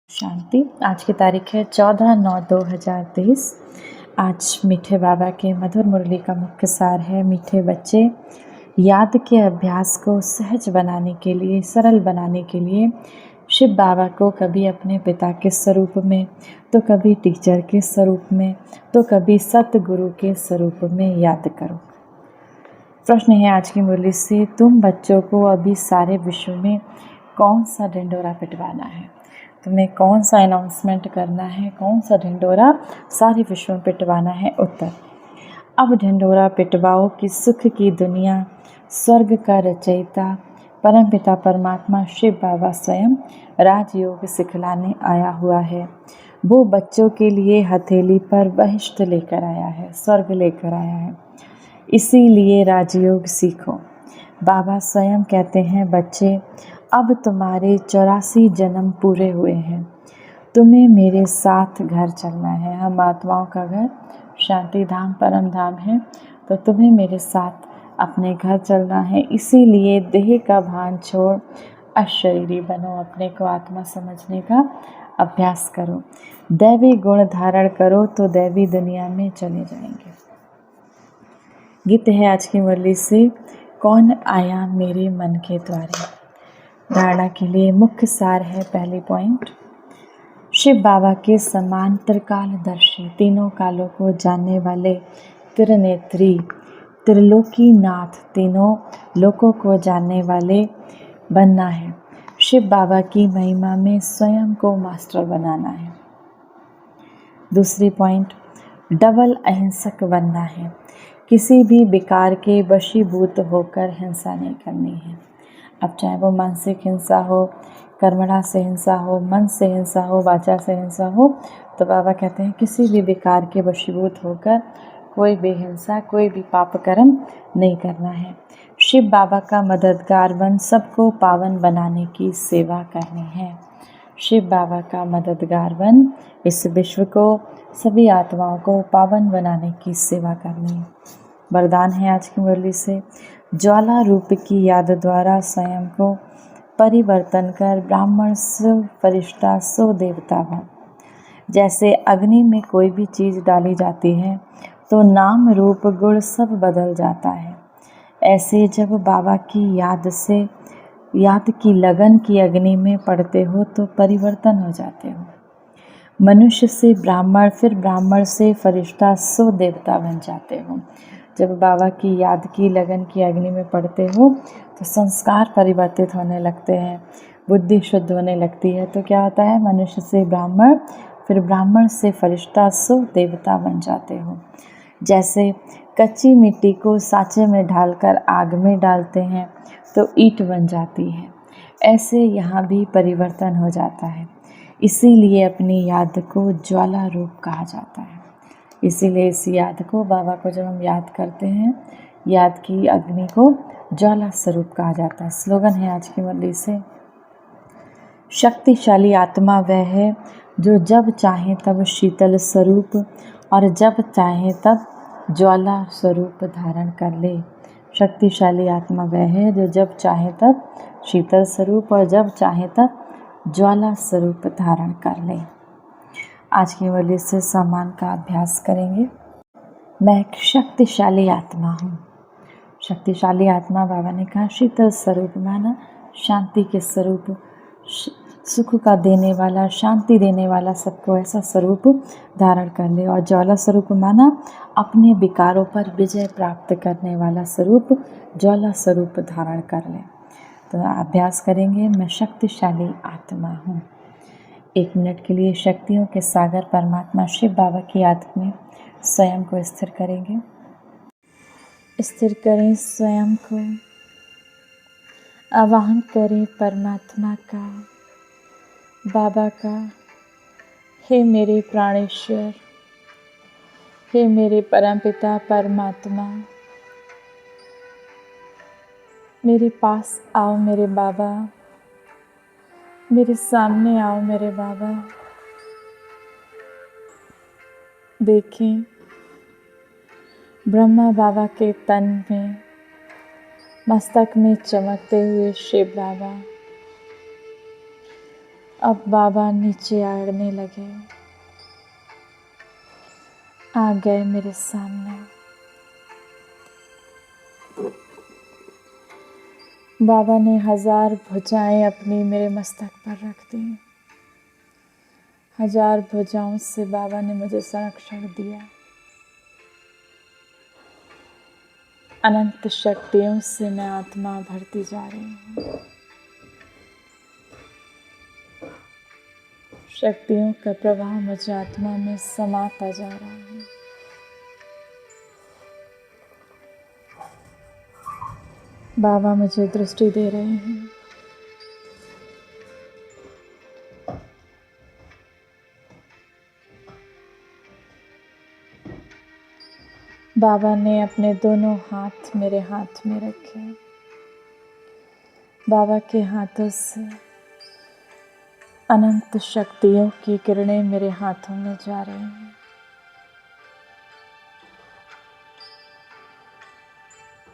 शांति। आज की तारीख है 14/9/2023। आज मीठे बाबा के मधुर मुरली का मुख्य सार है, मीठे बच्चे, याद के अभ्यास को सहज बनाने के लिए, सरल बनाने के लिए शिव बाबा को कभी अपने पिता के स्वरूप में, तो कभी टीचर के स्वरूप में, तो कभी सतगुरु के स्वरूप में याद करो। प्रश्न है आज की मुरली से, तुम बच्चों को अभी सारे विश्व में कौन सा ढिंढोरा पिटवाना है? तुम्हें कौन सा अनाउंसमेंट करना है, कौन सा ढिंढोरा सारे विश्व में पिटवाना है? उत्तर, अब ढिंढोरा पिटवाओ कि सुख की दुनिया, स्वर्ग का रचयिता परमपिता परमात्मा शिव बाबा स्वयं राजयोग सिखलाने आया हुआ है। वो बच्चों के लिए हथेली पर बहिष्ट लेकर आया है, स्वर्ग लेकर आया है, इसीलिए राजयोग सीखो। बाबा स्वयं कहते हैं, बच्चे अब तुम्हारे 84 जन्म पूरे हुए हैं, तुम्हें मेरे साथ घर चलना है। हम आत्माओं का घर शांति धाम परम धाम है, तो तुम्हें मेरे साथ अपने घर चलना है। इसीलिए देह का भान छोड़ अशरीरी बनो, अपने को आत्मा समझने का अभ्यास करो, दैवी गुण धारण करो तो दैवी दुनिया में चले जाएंगे। गीत है आज की मुरली से, कौन आया मेरे मन के द्वारे। धारणा के लिए मुख्य सार है, पहली पॉइंट, शिव बाबा के समान त्रिकालदर्शी, तीनों कालों को जानने वाले त्रिनेत्री, त्रिलोकी नाथ, तीनों लोकों को जानने वाले बनना है। शिव बाबा की महिमा में स्वयं को मास्टर बनाना है। दूसरी पॉइंट, डबल अहिंसक बनना है, किसी भी विकार के वशीभूत होकर हिंसा नहीं करनी है। अब चाहे वो मानसिक हिंसा हो, कर्मणा से हिंसा हो, मन से हिंसा हो, वाचा से हिंसा हो, तो बाबा कहते हैं किसी भी विकार के वशीभूत होकर कोई भी हिंसा, कोई भी पाप कर्म नहीं करना है। शिव बाबा का मददगार बन सबको पावन बनाने की सेवा करनी है। शिव बाबा का मददगार बन इस विश्व को, सभी आत्माओं को पावन बनाने की सेवा करनी है। वरदान है आज की मुरली से, ज्वाला रूप की याद द्वारा स्वयं को परिवर्तन कर ब्राह्मण सो फरिश्ता सो देवता बन। जैसे अग्नि में कोई भी चीज़ डाली जाती है तो नाम रूप गुण सब बदल जाता है, ऐसे जब बाबा की याद की लगन की अग्नि में पड़ते हो तो परिवर्तन हो जाते हो। मनुष्य से ब्राह्मण, फिर ब्राह्मण से फरिश्ता सो देवता बन जाते हो। जब बाबा की याद की लगन की अग्नि में पड़ते हो तो संस्कार परिवर्तित होने लगते हैं, बुद्धि शुद्ध होने लगती है। तो क्या होता है, मनुष्य से ब्राह्मण, फिर ब्राह्मण से फरिश्ता सो देवता बन जाते हो। जैसे कच्ची मिट्टी को साँचे में ढालकर आग में डालते हैं तो ईंट बन जाती है, ऐसे यहाँ भी परिवर्तन हो जाता है। इसीलिए अपनी याद को ज्वाला रूप कहा जाता है। इसीलिए इस याद को, बाबा को जब हम याद करते हैं, याद की अग्नि को ज्वाला स्वरूप कहा जाता है। स्लोगन है आज की मुरली से, शक्तिशाली आत्मा वह है जो जब चाहे तब शीतल स्वरूप और जब चाहे तब ज्वाला स्वरूप धारण कर ले। शक्तिशाली आत्मा वह है जो जब चाहे तब शीतल स्वरूप और जब चाहे तब ज्वाला स्वरूप धारण कर ले। आज की मुरली से सम्मान का अभ्यास करेंगे। मैं एक शक्तिशाली आत्मा हूँ। शक्तिशाली आत्मा, बाबा ने कहा, शीतल स्वरूप माना शांति के स्वरूप, सुख का देने वाला, शांति देने वाला, सबको ऐसा स्वरूप धारण कर ले। और ज्वाला स्वरूप माना अपने विकारों पर विजय प्राप्त करने वाला स्वरूप, ज्वाला स्वरूप धारण कर ले। तो अभ्यास करेंगे, मैं शक्तिशाली आत्मा हूँ। 1 मिनट के लिए शक्तियों के सागर परमात्मा शिव बाबा की याद में स्वयं को स्थिर करेंगे। स्थिर करें स्वयं को, आवाहन करें परमात्मा का, बाबा का, हे मेरे प्राणेश्वर, हे मेरे परमपिता परमात्मा, मेरे पास आओ मेरे बाबा, मेरे सामने आओ मेरे बाबा। देखें ब्रह्मा बाबा के तन में, मस्तक में चमकते हुए शिव बाबा, अब बाबा नीचे आने लगे, आ गए मेरे सामने। बाबा ने 1000 भुजाएं अपनी मेरे मस्तक पर रख दी। 1000 भुजाओं से बाबा ने मुझे संरक्षण दिया। अनंत शक्तियों से मैं आत्मा भरती जा रही हूँ। शक्तियों का प्रवाह मुझे आत्मा में समाता जा रहा है। बाबा मुझे दृष्टि दे रहे हैं। बाबा ने अपने दोनों हाथ मेरे हाथ में रखे। बाबा के हाथों से अनंत शक्तियों की किरणें मेरे हाथों में जा रही हैं।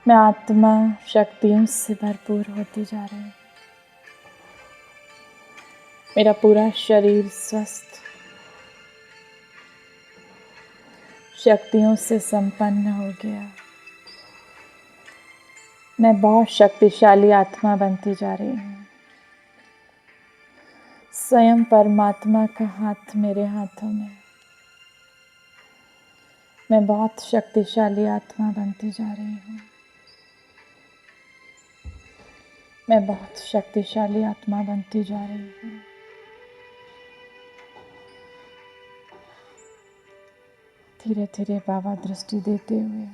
मैं आत्मा शक्तियों से भरपूर होती जा रही हूँ। मेरा पूरा शरीर स्वस्थ, शक्तियों से संपन्न हो गया। मैं बहुत शक्तिशाली आत्मा बनती जा रही हूँ। स्वयं परमात्मा का हाथ मेरे हाथों में। मैं बहुत शक्तिशाली आत्मा बनती जा रही हूँ। मैं बहुत शक्तिशाली आत्मा बनती जा रही हूँ। धीरे धीरे बाबा दृष्टि देते हुए